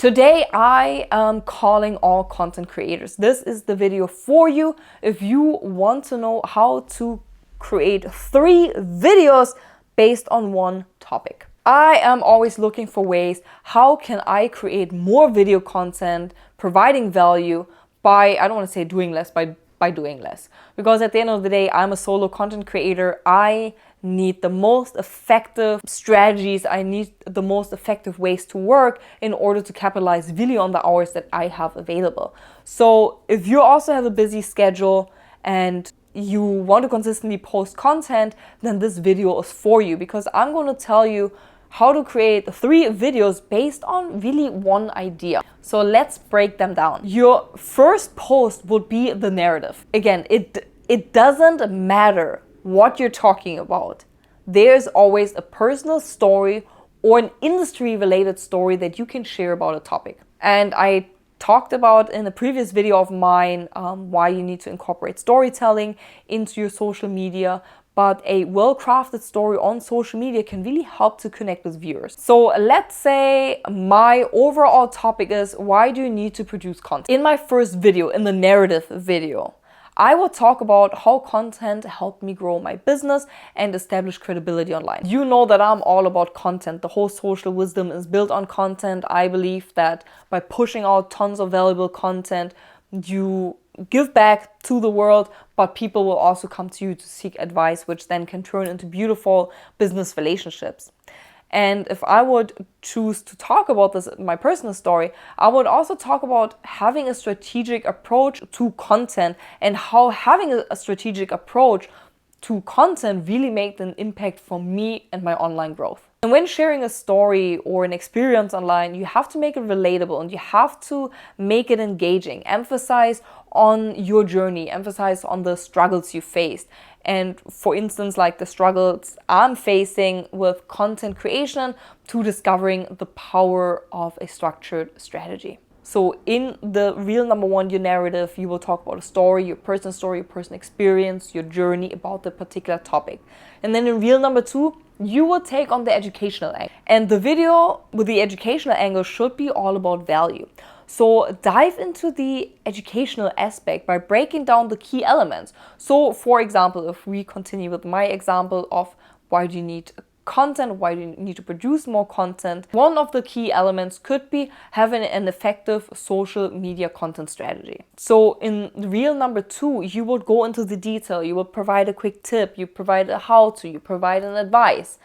Today I am calling all content creators. This is the video for you if you want to know how to create 3 videos based on one topic. I am always looking for ways how can I create more video content, providing value by, I don't want to say doing less, by doing less. Because at the end of the day, I'm a solo content creator. I need the most effective strategies. I need the most effective ways to work in order to capitalize really on the hours that I have available. So if you also have a busy schedule and you want to consistently post content, then this video is for you, because I'm going to tell you how to create 3 videos based on really one idea. So let's break them down. Your first post would be the narrative. Again, it doesn't matter what you're talking about. There's always a personal story or an industry related story that you can share about a topic. And I talked about in a previous video of mine why you need to incorporate storytelling into your social media. But a well-crafted story on social media can really help to connect with viewers. So let's say my overall topic is, why do you need to produce content? In my first video, in the narrative video, I will talk about how content helped me grow my business and establish credibility online. You know that I'm all about content. The whole social wisdom is built on content. I believe that by pushing out tons of valuable content, you give back to the world, but people will also come to you to seek advice, which then can turn into beautiful business relationships. And if I would choose to talk about this, my personal story, I would also talk about having a strategic approach to content and how having a strategic approach to content really made an impact for me and my online growth. And when sharing a story or an experience online, you have to make it relatable and you have to make it engaging. Emphasize on your journey, emphasize on the struggles you faced. And for instance, like the struggles I'm facing with content creation to discovering the power of a structured strategy. So in the reel number 1, your narrative, you will talk about a story, your personal experience, your journey about the particular topic. And then in reel number 2, you will take on the educational angle. And the video with the educational angle should be all about value. So dive into the educational aspect by breaking down the key elements. So for example, if we continue with my example of why do you need content, why do you need to produce more content, one of the key elements could be having an effective social media content strategy. So in reel number 2, you would go into the detail, you would provide a quick tip, you provide a how-to, you provide an advice.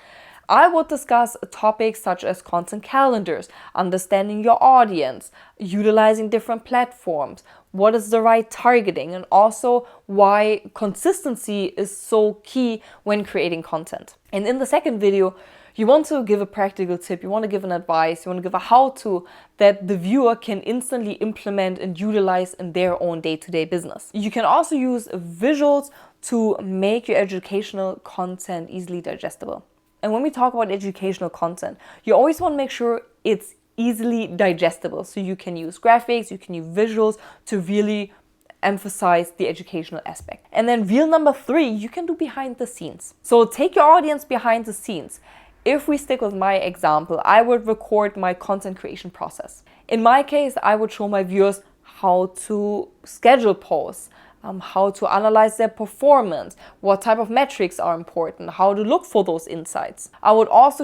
I would discuss topics such as content calendars, understanding your audience, utilizing different platforms, what is the right targeting, and also why consistency is so key when creating content. And in the second video, you want to give a practical tip, you want to give an advice, you want to give a how-to that the viewer can instantly implement and utilize in their own day-to-day business. You can also use visuals to make your educational content easily digestible. And when we talk about educational content, you always want to make sure it's easily digestible. So you can use graphics, you can use visuals to really emphasize the educational aspect. And then reel number 3, you can do behind the scenes. So take your audience behind the scenes. If we stick with my example, I would record my content creation process. In my case, I would show my viewers how to schedule posts, how to analyze their performance, what type of metrics are important, how to look for those insights. I would also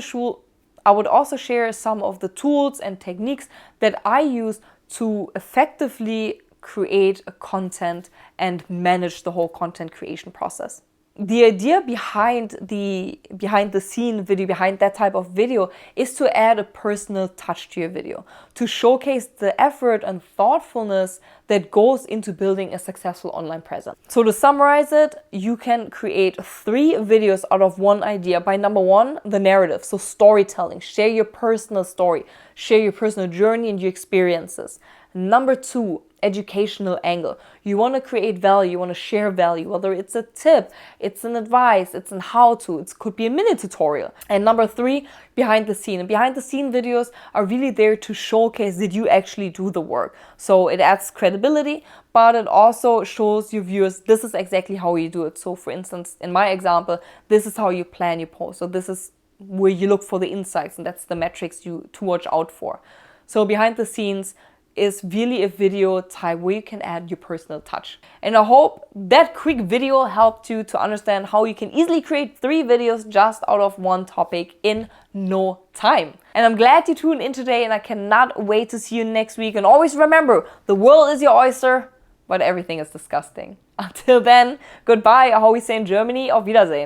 share some of the tools and techniques that I use to effectively create a content and manage the whole content creation process. The idea behind the scene video, behind that type of video, is to add a personal touch to your video, to showcase the effort and thoughtfulness that goes into building a successful online presence. So to summarize it, you can create 3 videos out of one idea by number 1, the narrative, so storytelling, share your personal story, share your personal journey and your experiences. Number 2, educational angle. You want to create value, you want to share value, whether it's a tip, it's an advice, it's an how-to, it could be a mini tutorial. And number 3, behind the scene. And behind the scene videos are really there to showcase that you actually do the work. So it adds credibility, but it also shows your viewers this is exactly how you do it. So for instance, in my example, this is how you plan your post. So this is where you look for the insights, and that's the metrics to watch out for. So behind the scenes is really a video type where you can add your personal touch. And I hope that quick video helped you to understand how you can easily create 3 videos just out of one topic in no time. And I'm glad you tuned in today, and I cannot wait to see you next week. And always remember, the world is your oyster, but everything is disgusting. Until then, goodbye, or how we say in Germany, auf Wiedersehen.